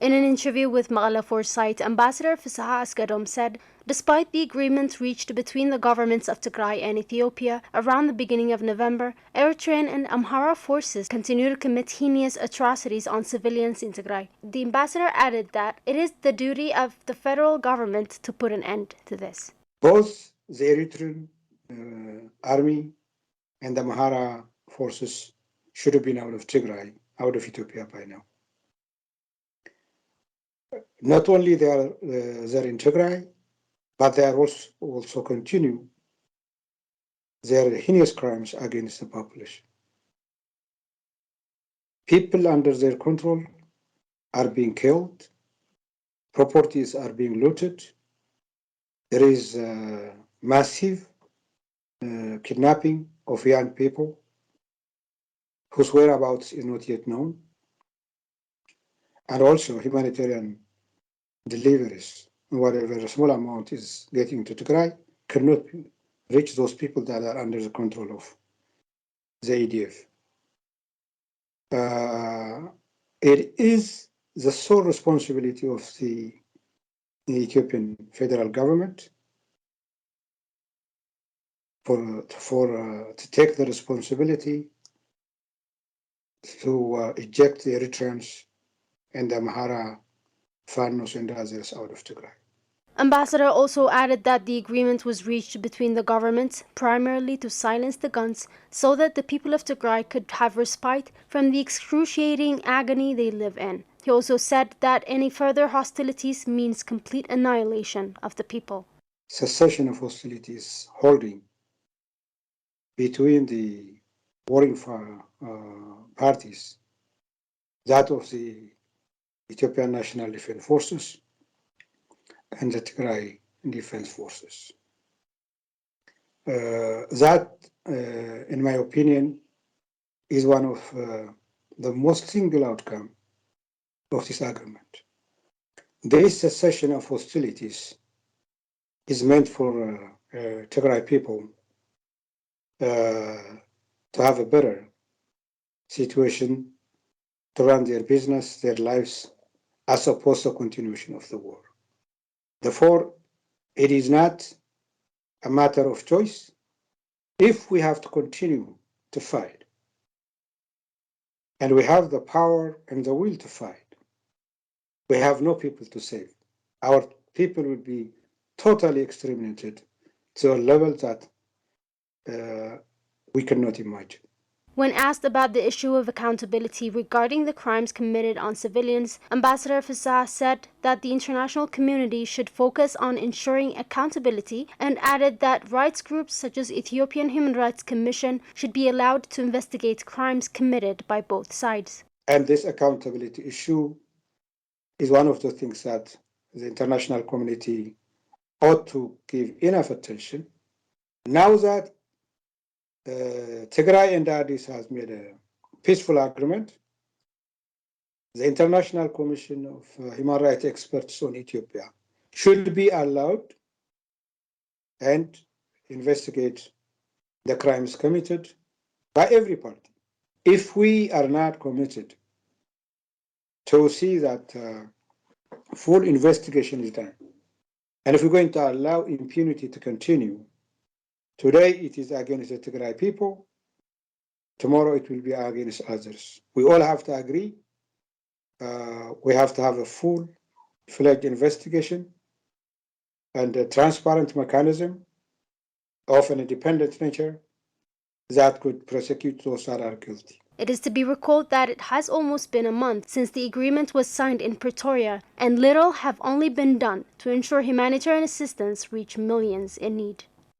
In an interview with Maghala Foresight, Ambassador Fisaha Asgadom said, despite the agreement reached between the governments of Tigray and Ethiopia around the beginning of November, Eritrean and Amhara forces continue to commit heinous atrocities on civilians in Tigray. The ambassador added that it is the duty of the federal government to put an end to this. Both the Eritrean army and the Amhara forces should have been out of Tigray, out of Ethiopia by now. Not only they are there in Tigray, but they are also continue their heinous crimes against the population. People under their control are being killed, properties are being looted, there is massive kidnapping of young people whose whereabouts is not yet known, and also humanitarian deliveries, whatever a small amount is getting to Tigray, cannot reach those people that are under the control of the ADF. It is the sole responsibility of the Ethiopian federal government to take the responsibility to eject the Eritreans and the Amhara, Fanos and others out of Tigray. Ambassador also added that the agreement was reached between the governments primarily to silence the guns so that the people of Tigray could have respite from the excruciating agony they live in. He also said that any further hostilities means complete annihilation of the people. Cessation of hostilities holding between the warring parties, that of the Ethiopian National Defense Forces and the Tigray Defense Forces. That, in my opinion, is one of the most single outcome of this agreement. This cessation of hostilities is meant for Tigray people to have a better situation to run their business, their lives, as opposed to continuation of the war. Therefore, it is not a matter of choice. If we have to continue to fight, and we have the power and the will to fight, we have no people to save. Our people will be totally exterminated to a level that we cannot imagine. When asked about the issue of accountability regarding the crimes committed on civilians, Ambassador Fisaha said that the international community should focus on ensuring accountability and added that rights groups such as Ethiopian Human Rights Commission should be allowed to investigate crimes committed by both sides. And this accountability issue is one of the things that the international community ought to give enough attention. Now that Tigray and Addis has made a peaceful agreement, the International Commission of Human Rights Experts on Ethiopia should be allowed and investigate the crimes committed by every party. If we are not committed to see that full investigation is done, and if we're going to allow impunity to continue, today it is against the Tigray people, tomorrow it will be against others. We all have to agree. We have to have a full-fledged investigation and a transparent mechanism of an independent nature that could prosecute those that are guilty. It is to be recalled that it has almost been a month since the agreement was signed in Pretoria, and little have only been done to ensure humanitarian assistance reach millions in need.